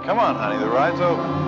Come on, honey, the ride's over.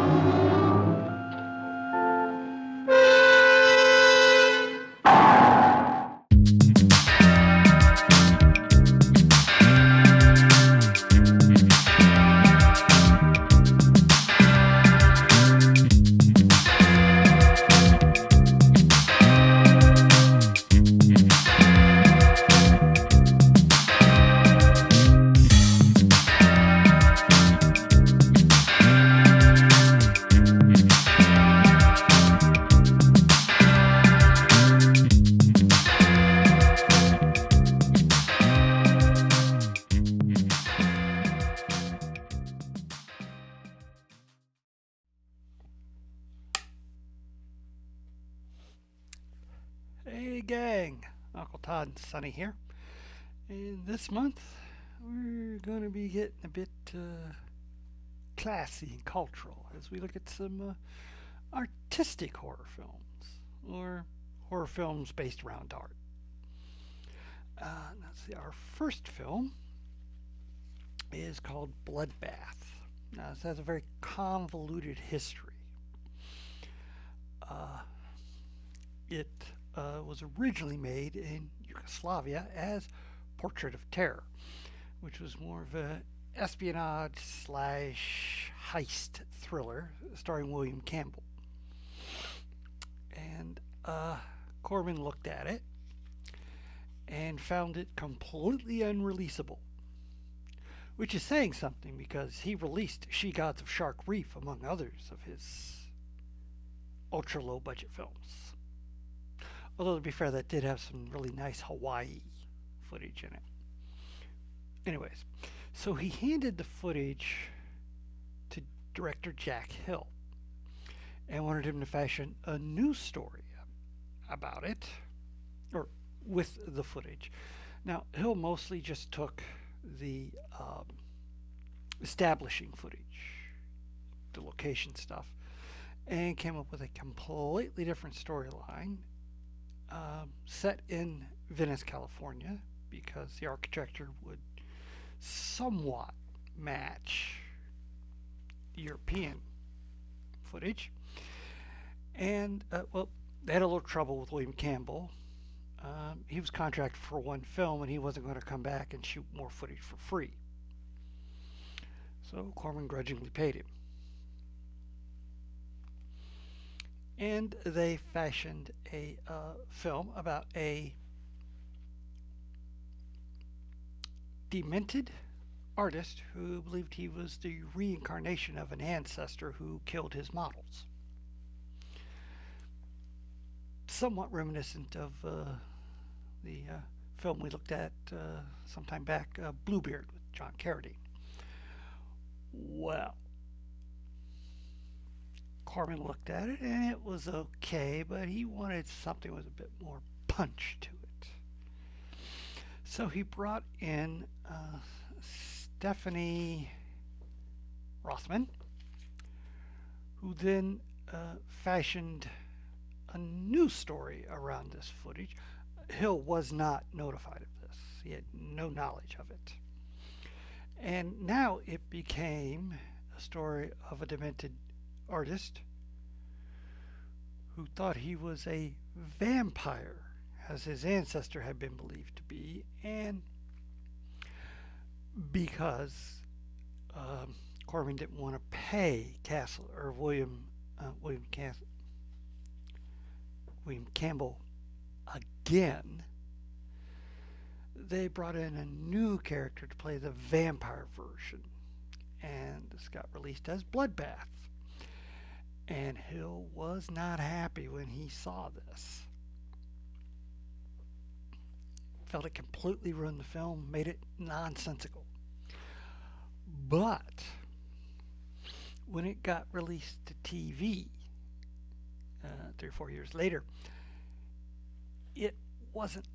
Hey gang, Uncle Todd and Sonny here. And this month we're going to be getting a bit classy and cultural as we look at some artistic horror films or horror films based around art. Let's see, our first film is called Bloodbath. Now, this has a very convoluted history. It was originally made in Yugoslavia as Portrait of Terror, which was more of a espionage slash heist thriller starring William Campbell. And Corman looked at it and found it completely unreleasable, which is saying something because he released She Gods of Shark Reef among others of his ultra low budget films. Although, to be fair, that did have some really nice Hawaii footage in it. Anyways, so he handed the footage to director Jack Hill and wanted him to fashion a new story about it, or with the footage. Now, Hill mostly just took the establishing footage, the location stuff, and came up with a completely different storyline. Set in Venice, California, because the architecture would somewhat match European footage. And, they had a little trouble with William Campbell. He was contracted for one film and he wasn't going to come back and shoot more footage for free. So Corman grudgingly paid him. And they fashioned a film about a demented artist who believed he was the reincarnation of an ancestor who killed his models. Somewhat reminiscent of the film we looked at sometime back, Bluebeard with John Carradine. Well, Corman looked at it and it was okay, but he wanted something with a bit more punch to it. So he brought in Stephanie Rothman, who then fashioned a new story around this footage. Hill was not notified of this, he had no knowledge of it. And now it became a story of a demented artist who thought he was a vampire, as his ancestor had been believed to be, and because Corman didn't want to pay Castle or William Campbell again, they brought in a new character to play the vampire version, and this got released as Bloodbath. And Hill was not happy when he saw this. Felt it completely ruined the film, made it nonsensical. But when it got released to TV 3 or 4 years later, it wasn't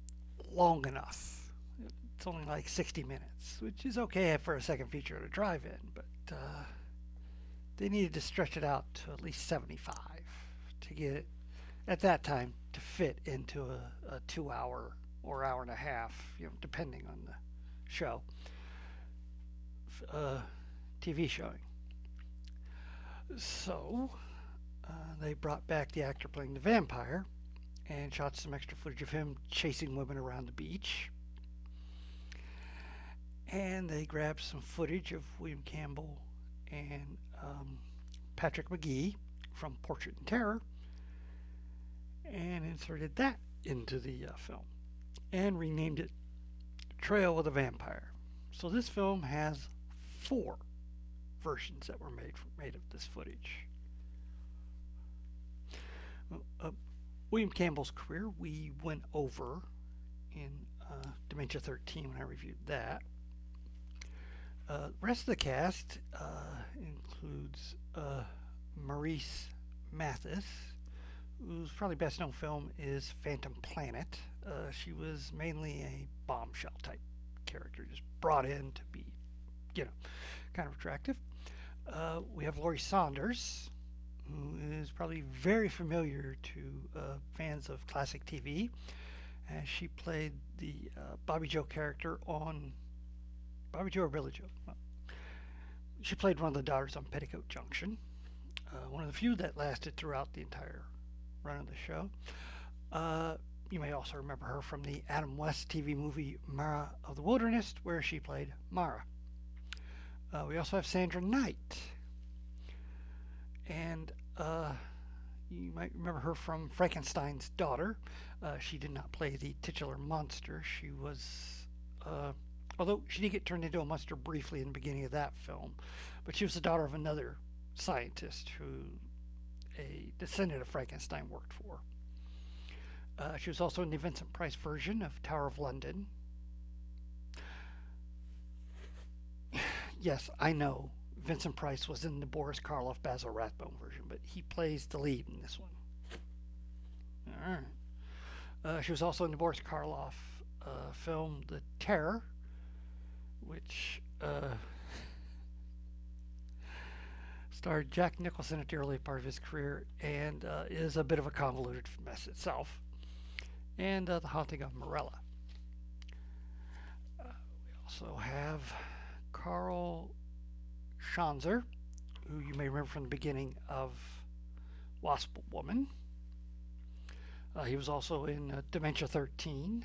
long enough. It's only like 60 minutes, which is okay for a second feature at a drive-in, but they needed to stretch it out to at least 75 to get it, at that time, to fit into a 2 hour or hour and a half, depending on the show, TV showing. So they brought back the actor playing the vampire and shot some extra footage of him chasing women around the beach. And they grabbed some footage of William Campbell and Patrick McGee from Portrait in Terror and inserted that into the film and renamed it Trail of the Vampire. So this film has 4 versions that were made of this footage. William Campbell's career we went over in Dementia 13 when I reviewed that. The rest of the cast includes Maurice Mathis, whose probably best known film is Phantom Planet. She was mainly a bombshell type character, just brought in to be, kind of attractive. We have Laurie Saunders, who is probably very familiar to fans of classic TV, as she played the Bobby Joe character on Bobby Joe or Billy Joe. Well, she played one of the daughters on Petticoat Junction, one of the few that lasted throughout the entire run of the show. You may also remember her from the Adam West TV movie Mara of the Wilderness, where she played Mara. We also have Sandra Knight, and you might remember her from Frankenstein's Daughter. She did not play the titular monster. She was, although she did get turned into a monster briefly in the beginning of that film, but she was the daughter of another scientist who a descendant of Frankenstein worked for. She was also in the Vincent Price version of Tower of London. Yes, I know Vincent Price was in the Boris Karloff Basil Rathbone version, but he plays the lead in this one. All right. She was also in the Boris Karloff film The Terror, which starred Jack Nicholson at the early part of his career and is a bit of a convoluted mess itself, and The Haunting of Morella. We also have Carl Schanzer, who you may remember from the beginning of Wasp Woman. He was also in Dementia 13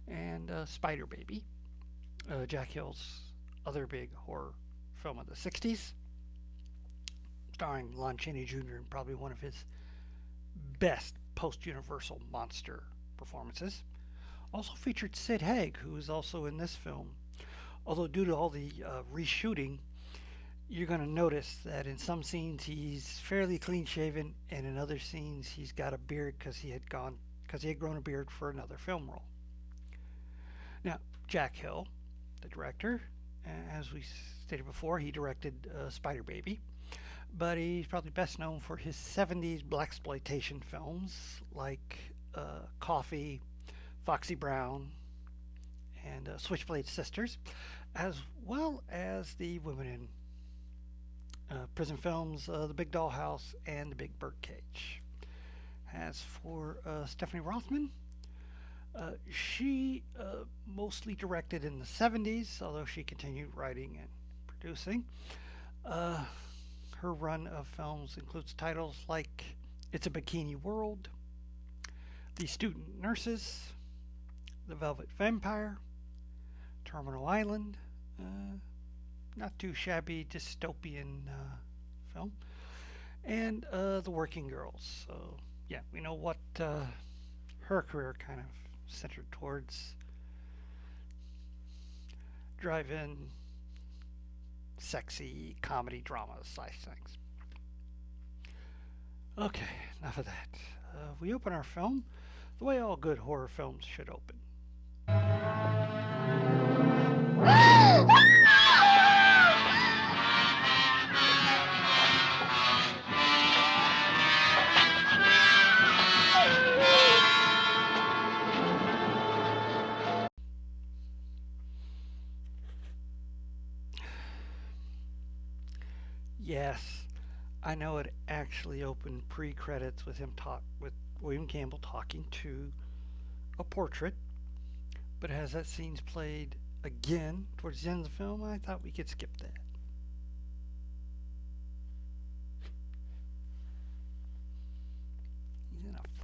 and Spider Baby, Jack Hill's other big horror film of the 60s, starring Lon Chaney Jr. in probably one of his best post-Universal monster performances. Also featured Sid Haig, who is also in this film. Although due to all the reshooting, you're going to notice that in some scenes he's fairly clean shaven, and in other scenes he's got a beard because he had grown a beard for another film role. Now, Jack Hill, the director, as we stated before, he directed Spider Baby, but he's probably best known for his 70s blaxploitation films like Coffee, Foxy Brown, and Switchblade Sisters, as well as the women in prison films, The Big Dollhouse and The Big Birdcage. As for Stephanie Rothman, she mostly directed in the 70s, although she continued writing and producing. Her run of films includes titles like It's a Bikini World, The Student Nurses, The Velvet Vampire, Terminal Island, not too shabby dystopian film, and The Working Girls. So, yeah, we know what her career kind of centered towards: drive-in, sexy comedy dramas, such things. Okay, enough of that. We open our film the way all good horror films should open. Yes, I know it actually opened pre-credits with with William Campbell talking to a portrait, but as that scene's played again towards the end of the film, I thought we could skip that.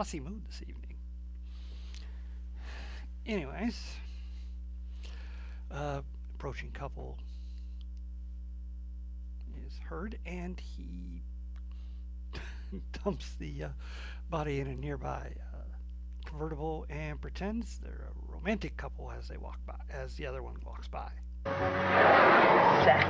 fussy mood this evening. Anyways, approaching couple is heard, and he dumps the body in a nearby convertible and pretends they're a romantic couple as they walk by, as the other one walks by. Sex.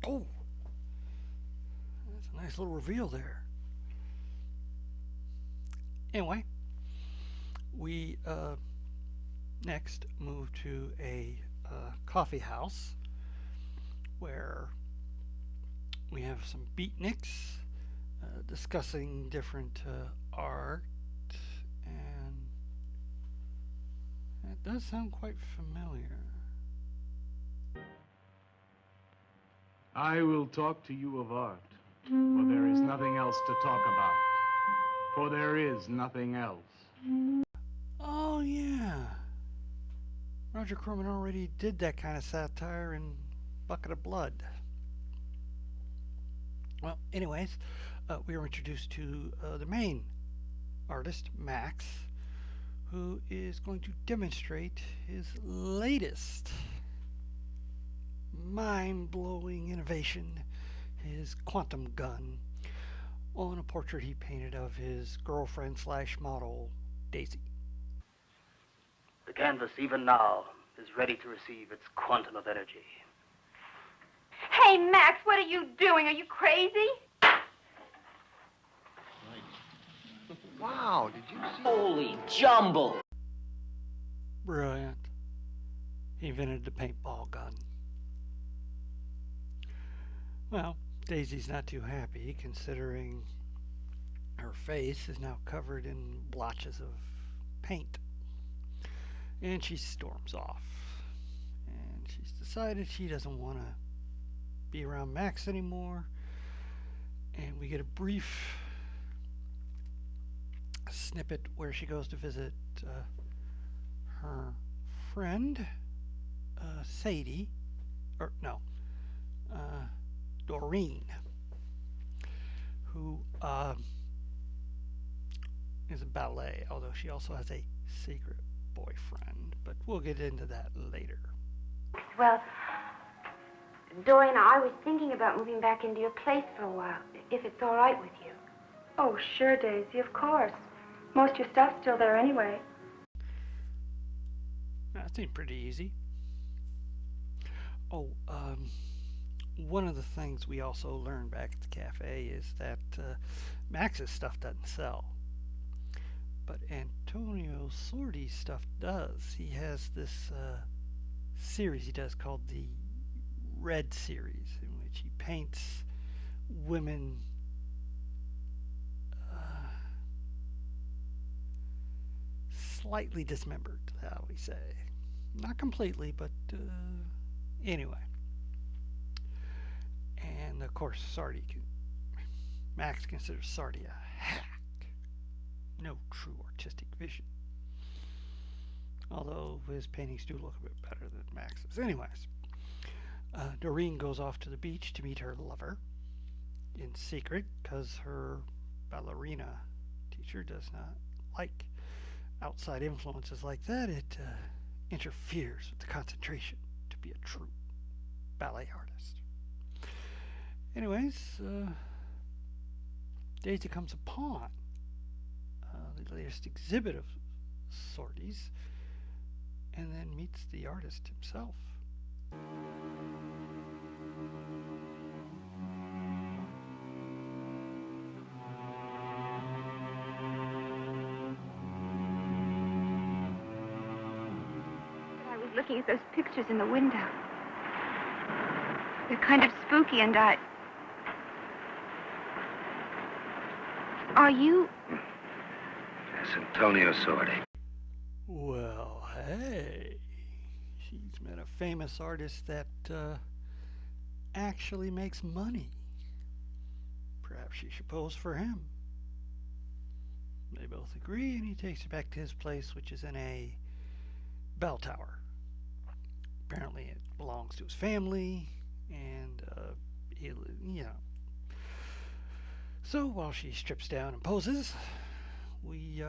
Oh, that's a nice little reveal there. Anyway, we next move to a coffee house where we have some beatniks discussing different art, and that does sound quite familiar. I will talk to you of art, for there is nothing else to talk about. For there is nothing else. Oh, yeah. Roger Corman already did that kind of satire in Bucket of Blood. Well, anyways, we were introduced to the main artist, Max, who is going to demonstrate his latest mind-blowing innovation, his quantum gun, on a portrait he painted of his girlfriend slash model, Daisy. The canvas, even now, is ready to receive its quantum of energy. Hey, Max, what are you doing? Are you crazy? Wow, did you see? Holy jumble! Brilliant. He invented the paintball gun. Well, Daisy's not too happy, considering her face is now covered in blotches of paint. And she storms off. And she's decided she doesn't want to be around Max anymore. And we get a brief snippet where she goes to visit her friend, Sadie, or no, Doreen, who is a ballet, although she also has a secret boyfriend, but we'll get into that later. Well, Doreen, I was thinking about moving back into your place for a while, if it's all right with you. Oh, sure, Daisy, of course. Most of your stuff's still there anyway. That seemed pretty easy. Oh, one of the things we also learned back at the cafe is that Max's stuff doesn't sell. But Antonio Sordi's stuff does. He has this series he does called the Red Series, in which he paints women slightly dismembered, shall we say. Not completely, but anyway. And of course, Max considers Sardi a hack. No true artistic vision. Although his paintings do look a bit better than Max's. Anyways, Doreen goes off to the beach to meet her lover in secret because her ballerina teacher does not like outside influences like that. It interferes with the concentration to be a true ballet artist. Anyways, Daisy comes upon the latest exhibit of Sordi's and then meets the artist himself. I was looking at those pictures in the window. They're kind of spooky, and Are you... Yes, Antonio Sordi. Well, hey. She's met a famous artist that actually makes money. Perhaps she should pose for him. They both agree, and he takes her back to his place, which is in a bell tower. Apparently, it belongs to his family, and So while she strips down and poses, we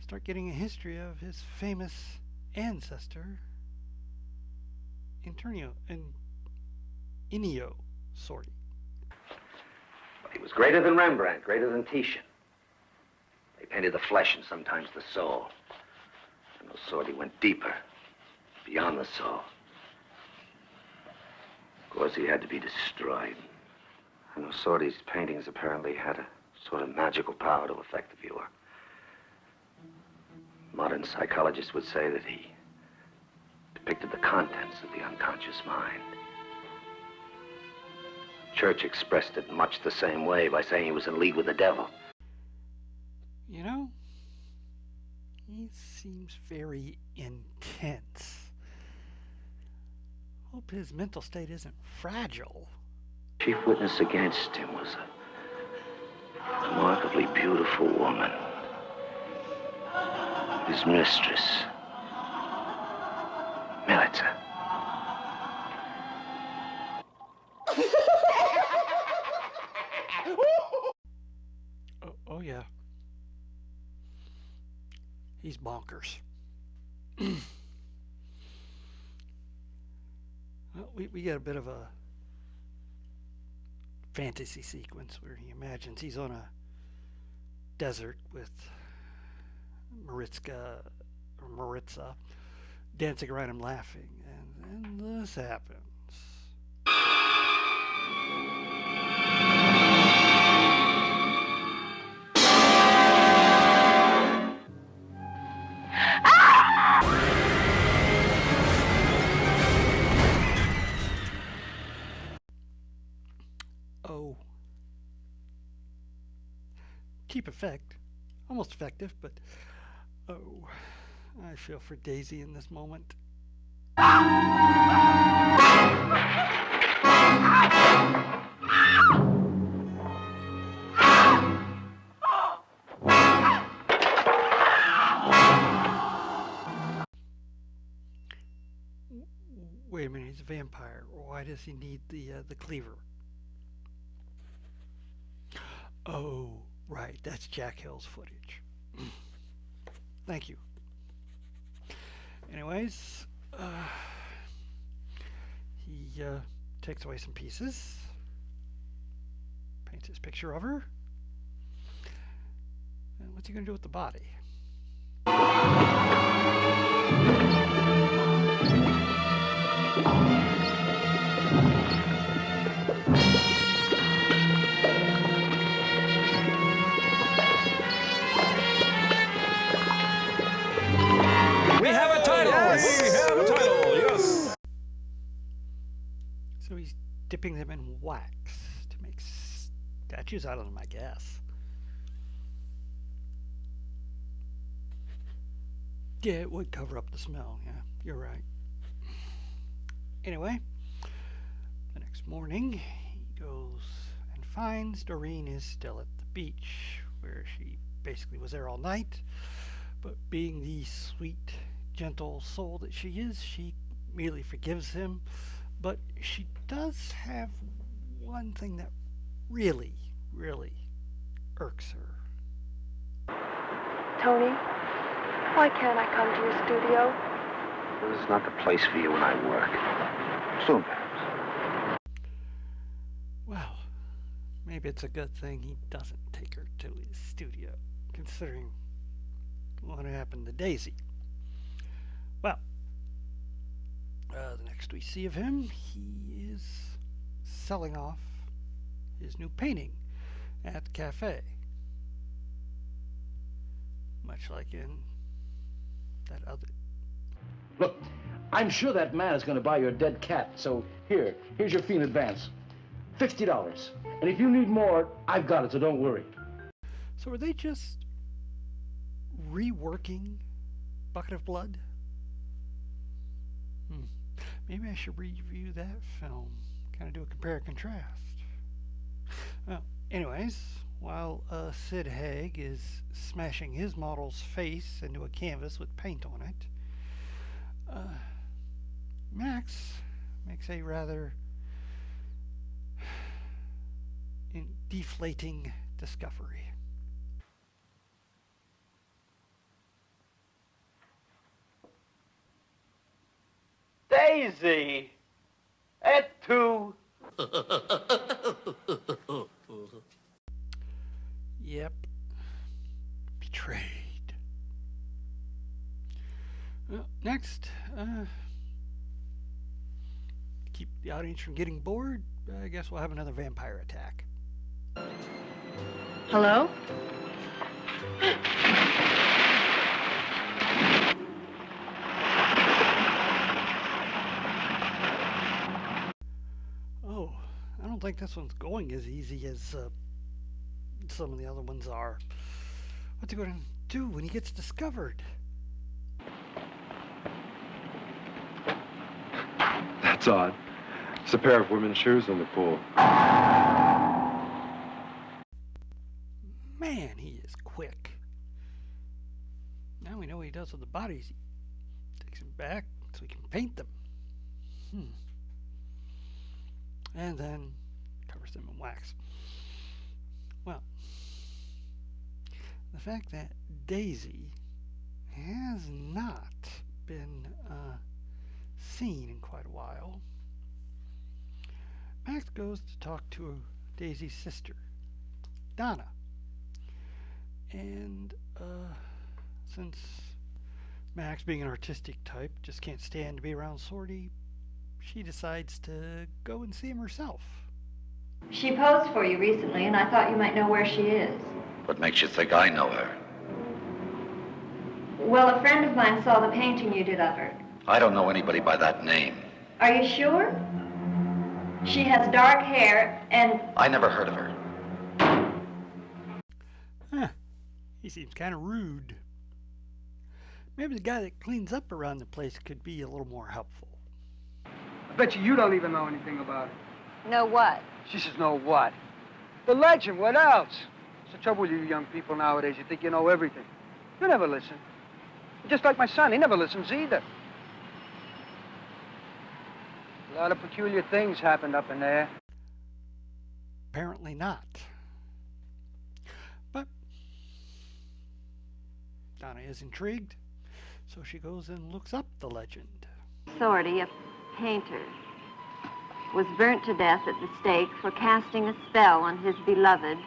start getting a history of his famous ancestor, Ennio Sordi. He was greater than Rembrandt, greater than Titian. They painted the flesh and sometimes the soul. And Sordi went deeper, beyond the soul. Of course, he had to be destroyed. And Sordi's paintings apparently had a sort of magical power to affect the viewer. Modern psychologists would say that he depicted the contents of the unconscious mind. Church expressed it much the same way by saying he was in league with the devil. You know, he seems very intense. Hope his mental state isn't fragile. Chief witness against him was a remarkably beautiful woman. His mistress, Milita. Oh yeah. He's bonkers. Well, we get a bit of a fantasy sequence where he imagines he's on a desert with Maritza dancing around him laughing, and then this happens. Oh. Cheap effect. Almost effective, but oh, I feel for Daisy in this moment. Wait a minute, he's a vampire. Why does he need the cleaver? Oh, right, that's Jack Hill's footage. Thank you. Anyways, he takes away some pieces, paints his picture of her, and what's he going to do with the body? We have a title! Yes. We have a title, yes! So he's dipping them in wax to make statues out of them, I guess. Yeah, it would cover up the smell. Yeah, you're right. Anyway, the next morning, he goes and finds Doreen is still at the beach, where she basically was there all night. But being the sweet, gentle soul that she is, she immediately forgives him. But she does have one thing that really, really irks her. Tony, why can't I come to your studio? This is not the place for you when I work. Soon, perhaps. Well, maybe it's a good thing he doesn't take her to his studio, considering what happened to Daisy. Well, the next we see of him, he is selling off his new painting at the cafe. Much like in that other. Look, I'm sure that man is going to buy your dead cat, so here's your fee in advance. $50. And if you need more, I've got it, so don't worry. So are they just reworking Bucket of Blood? Maybe I should review that film. Kind of do a compare and contrast. Well, anyways, while Sid Haig is smashing his model's face into a canvas with paint on it, Max makes a rather deflating discovery. Daisy! Et tu? Yep. Betrayed. Well, next, keep the audience from getting bored, I guess we'll have another vampire attack. Hello? Oh, I don't think this one's going as easy as some of the other ones are. What's he going to do when he gets discovered? That's odd. It's a pair of women's shoes in the pool. Man, he is quick. Now we know what he does with the bodies. He takes them back so he can paint them. And then covers them in wax. Well, the fact that Daisy has not been seen in quite a while, Max goes to talk to Daisy's sister, Donna. And since Max, being an artistic type, just can't stand to be around Sorty, she decides to go and see him herself. She posed for you recently, and I thought you might know where she is. What makes you think I know her? Well, a friend of mine saw the painting you did of her. I don't know anybody by that name. Are you sure? She has dark hair and... I never heard of her. Huh. He seems kind of rude. Maybe the guy that cleans up around the place could be a little more helpful. I bet you don't even know anything about it. Know what? She says, know what? The legend, what else? What's the trouble with you young people nowadays? You think you know everything. You never listen. Just like my son, he never listens either. A lot of peculiar things happened up in there. Apparently not. But Donna is intrigued, so she goes and looks up the legend. Sorty, a painter, was burnt to death at the stake for casting a spell on his beloved,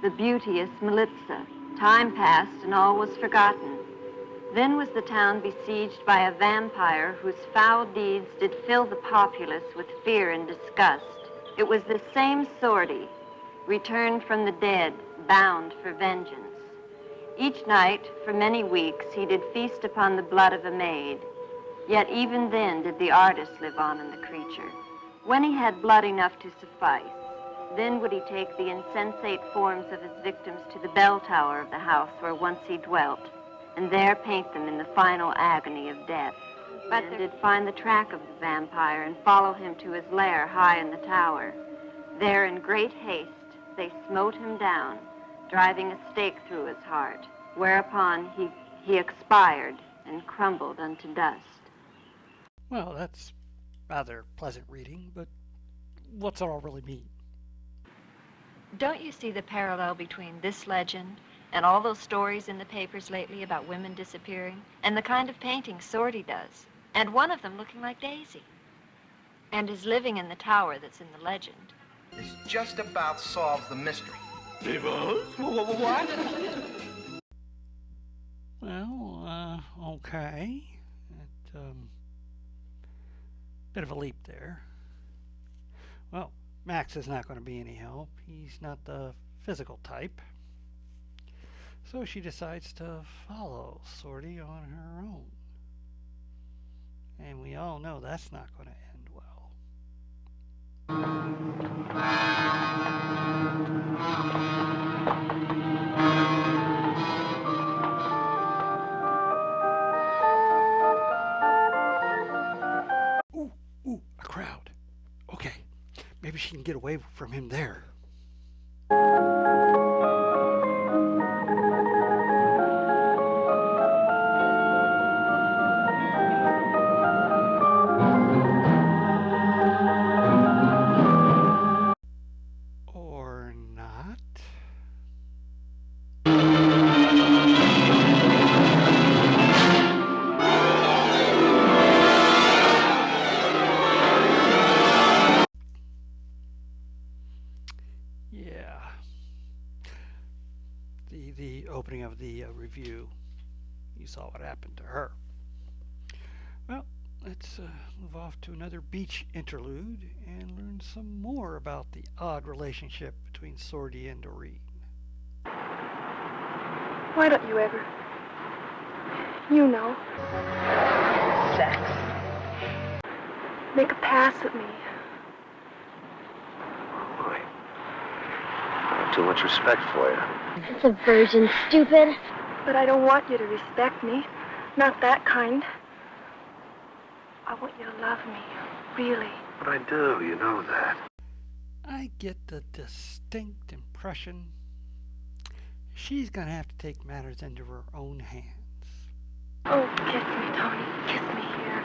the beauteous Melitza. Time passed and all was forgotten. Then was the town besieged by a vampire whose foul deeds did fill the populace with fear and disgust. It was the same Sorty, returned from the dead, bound for vengeance. Each night, for many weeks, he did feast upon the blood of a maid. Yet even then did the artist live on in the creature. When he had blood enough to suffice, then would he take the insensate forms of his victims to the bell tower of the house where once he dwelt, and there paint them in the final agony of death. But they did find the track of the vampire and follow him to his lair high in the tower. There in great haste they smote him down, driving a stake through his heart, whereupon he expired and crumbled unto dust. Well, that's rather pleasant reading, but what's it all really mean? Don't you see the parallel between this legend and all those stories in the papers lately about women disappearing, and the kind of painting Sorty does, and one of them looking like Daisy, and is living in the tower that's in the legend? This just about solves the mystery. What? Well, okay. Bit of a leap there. Well, Max is not going to be any help. He's not the physical type. So she decides to follow Sorty on her own. And we all know that's not going to end well. Ooh, a crowd. Okay, maybe she can get away from him there. of the review, you saw what happened to her. Well, let's move off to another beach interlude and learn some more about the odd relationship between Sordy and Doreen. Why don't you ever? You know. Sex. Make a pass at me. Boy, I have too much respect for you. It's a virgin, stupid. But I don't want you to respect me. Not that kind. I want you to love me. Really. But I do, you know that. I get the distinct impression she's going to have to take matters into her own hands. Oh, kiss me, Tony. Kiss me here.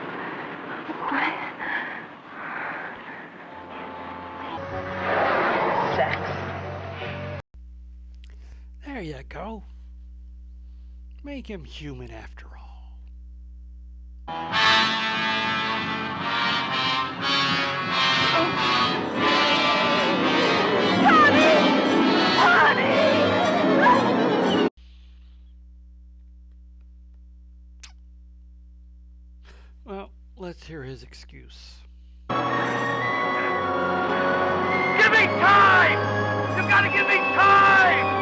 Sex. There you go. Make him human after all. Well, let's hear his excuse. Give me time! You gotta give me time!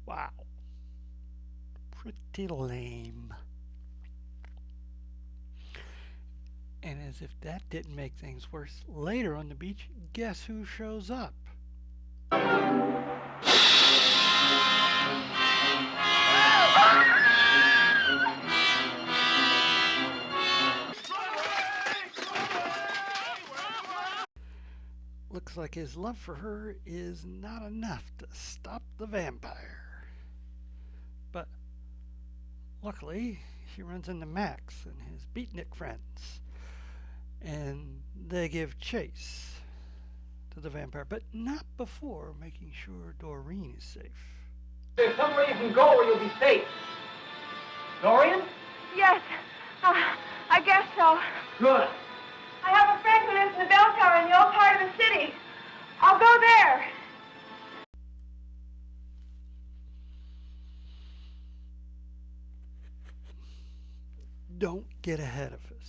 Wow. Pretty lame. And as if that didn't make things worse, later on the beach, guess who shows up? Looks like his love for her is not enough to stop the vampire. But luckily, she runs into Max and his beatnik friends, and they give chase to the vampire, but not before making sure Doreen is safe. There's somewhere you can go where you'll be safe. Dorian? Yes. I guess so. Good. I have a friend who lives in the bell tower in the old part of the city. I'll go there. Don't get ahead of us.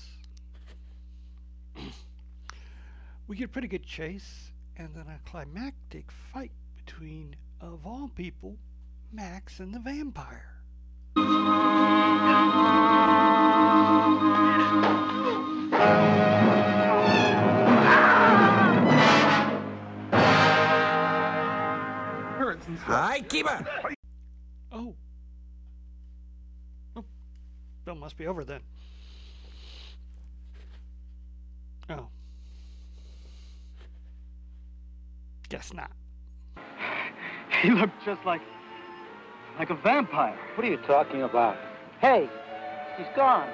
We get a pretty good chase, and then a climactic fight between, of all people, Max and the vampire. Hi, keeper. Oh. Oh. Film must be over then. Oh. Guess not. He looked just like a vampire. What are you talking about? Hey, he's gone.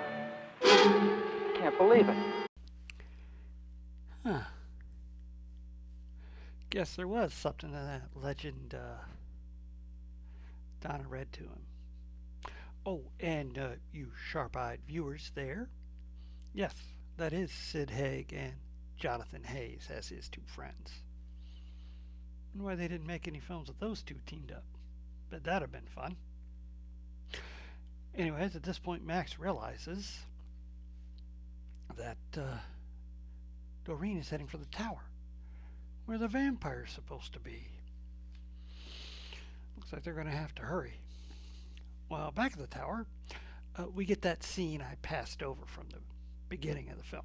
Can't believe it. Huh. Guess there was something to that legend Donna read to him. Oh, and you sharp-eyed viewers there. Yes, that is Sid Haig and Jonathan Hayes as his two friends. Wonder why they didn't make any films with those two teamed up. Bet that'd have been fun. Anyways, at this point, Max realizes that Doreen is heading for the tower, where the vampire's supposed to be. Looks like they're going to have to hurry. Well, back at the tower, we get that scene I passed over from the beginning of the film.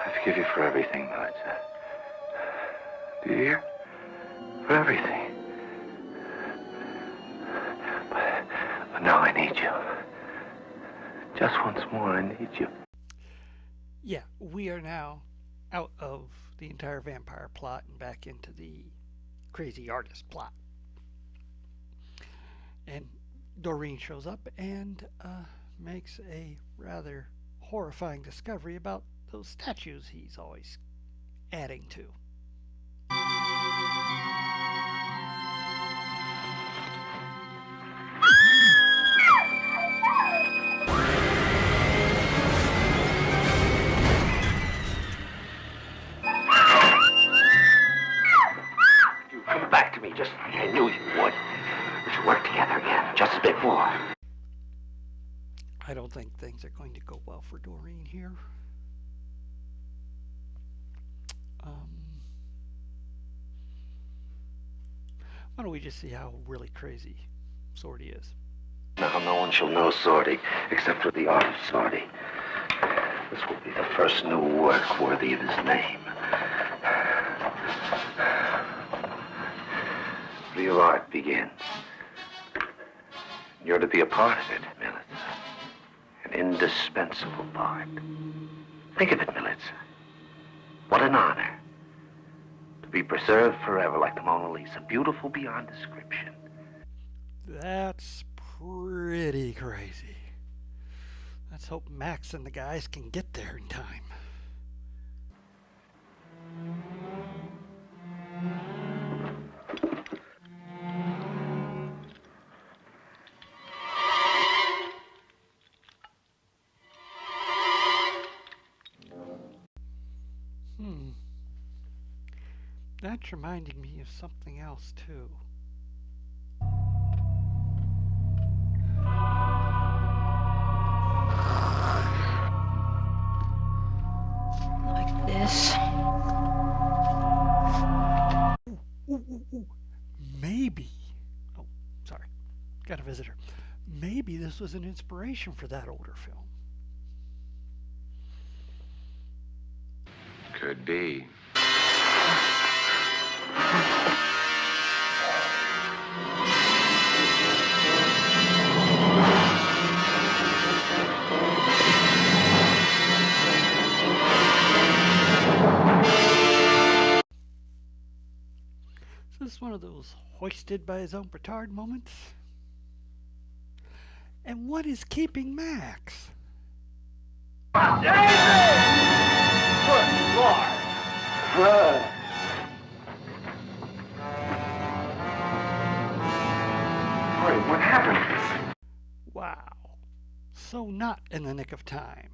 I forgive you for everything, Melissa. Do you hear? For everything. But now I need you. Just once more, I need you. Yeah, we are now out of the entire vampire plot and back into the crazy artist plot. And Doreen shows up and makes a rather horrifying discovery about those statues he's always adding to. I knew you would. We should work together again, just a bit more. I don't think things are going to go well for Doreen here. Why don't we just see how really crazy Sorty is? Now no one shall know Sorty, except for the art of Sorty. This will be the first new work worthy of his name. Real art begins. You're to be a part of it, Militz. An indispensable part. Think of it, Militz. What an honor. To be preserved forever like the Mona Lisa. Beautiful beyond description. That's pretty crazy. Let's hope Max and the guys can get there in time. That's reminding me of something else, too. Like this. Ooh. Maybe. Oh, sorry. Got a visitor. Maybe this was an inspiration for that older film. Could be. Is this one of those hoisted by his own petard moments? And what is keeping Max? Good Lord! What happened? Wow. So not in the nick of time.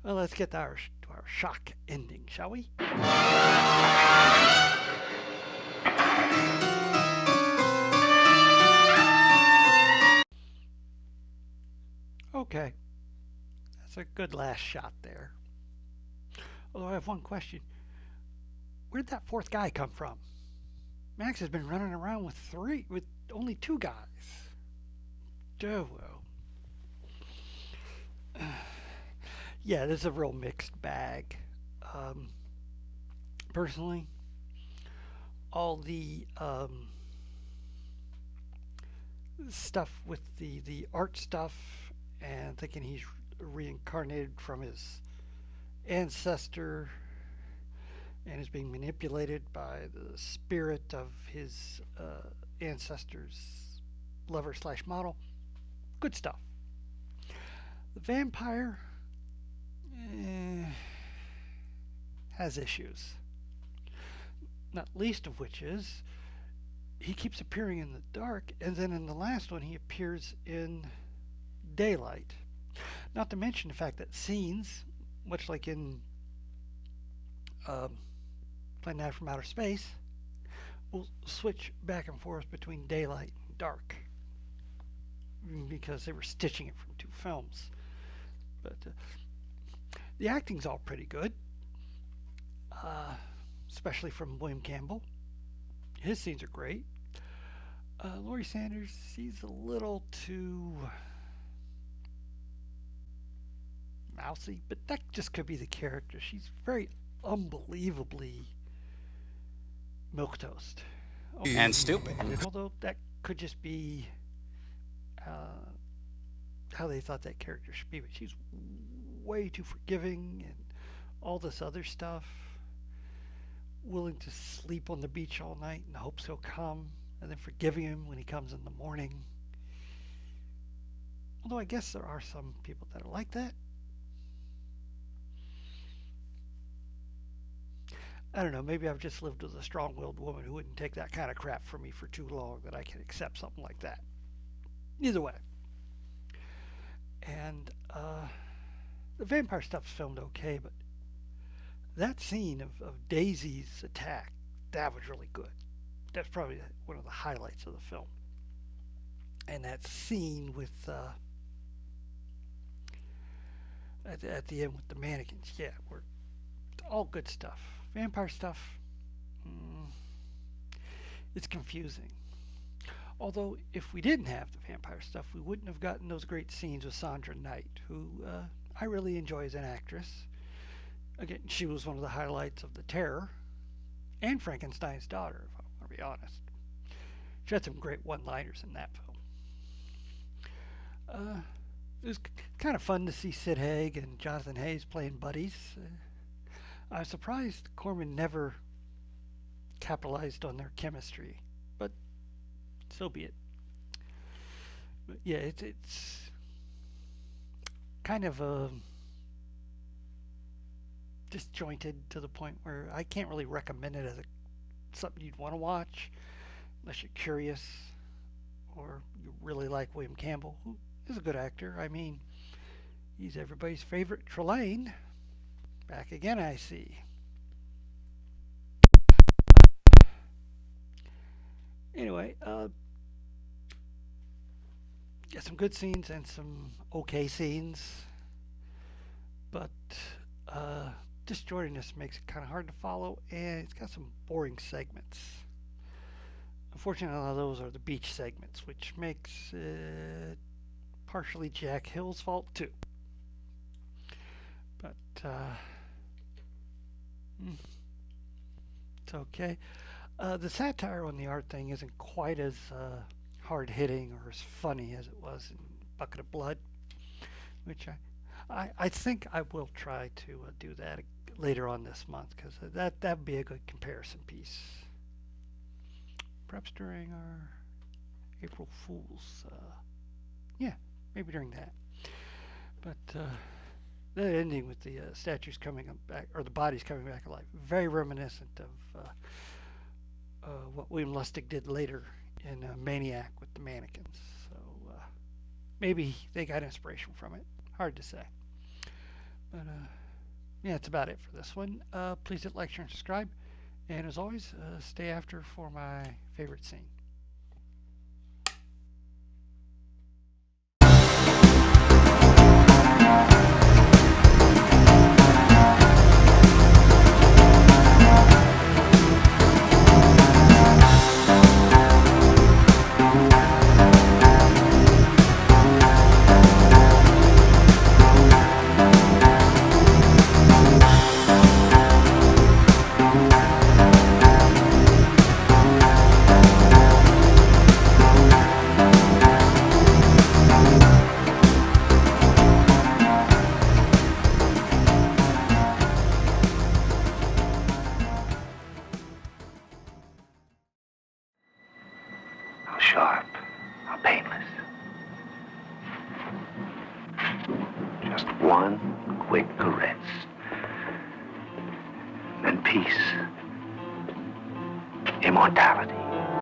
Well, let's get to our shock ending, shall we? Okay. That's a good last shot there. Although I have one question. Where'd that fourth guy come from? Max has been running around with only two guys. Oh, well. Yeah, this is a real mixed bag. Personally, all the stuff with the art stuff and thinking he's reincarnated from his ancestor and is being manipulated by the spirit of his ancestor's lover / model. Good stuff. The vampire has issues. Not least of which is he keeps appearing in the dark, and then in the last one he appears in daylight. Not to mention the fact that scenes, much like in Planet Night from Outer Space, will switch back and forth between daylight and dark because they were stitching it from two films. But the acting's all pretty good, especially from William Campbell. His scenes are great. Laurie Sanders, she's a little too mousy, but that just could be the character. She's very unbelievably milquetoast. And stupid. Although that could just be how they thought that character should be, but she's way too forgiving and all this other stuff. Willing to sleep on the beach all night in the hopes he'll come, and then forgiving him when he comes in the morning. Although I guess there are some people that are like that. I don't know, maybe I've just lived with a strong-willed woman who wouldn't take that kind of crap from me for too long that I can accept something like that. Either way. And the vampire stuff's filmed okay, but that scene of Daisy's attack, that was really good. that's probably one of the highlights of the film. And that scene with at the end with the mannequins, yeah, we're all good stuff. Vampire stuff, it's confusing. Although, if we didn't have the vampire stuff, we wouldn't have gotten those great scenes with Sandra Knight, who I really enjoy as an actress. Again, she was one of the highlights of The Terror and Frankenstein's Daughter, if I want to be honest. She had some great one-liners in that film. It was kind of fun to see Sid Haig and Jonathan Hayes playing buddies. I was surprised Corman never capitalized on their chemistry, but so be it. But yeah, it's kind of disjointed to the point where I can't really recommend it as something you'd want to watch unless you're curious or you really like William Campbell, who is a good actor. I mean, he's everybody's favorite Trelane. Back again, I see. Anyway, got some good scenes and some okay scenes, but disjointedness makes it kind of hard to follow, and it's got some boring segments. Unfortunately, a lot of those are the beach segments, which makes it partially Jack Hill's fault too. But it's okay. The satire on the art thing isn't quite as hard-hitting or as funny as it was in Bucket of Blood, which I think I will try to do that later on this month, because that would be a good comparison piece. Perhaps during our April Fool's, yeah, maybe during that. But that ending with the statues coming back, or the bodies coming back alive, very reminiscent of what William Lustig did later in Maniac with the mannequins. So maybe they got inspiration from it. Hard to say. But yeah, that's about it for this one. Please hit like, share, and subscribe. And as always, stay after for my favorite scene. How sharp, how painless. Just one quick caress. And peace. Immortality.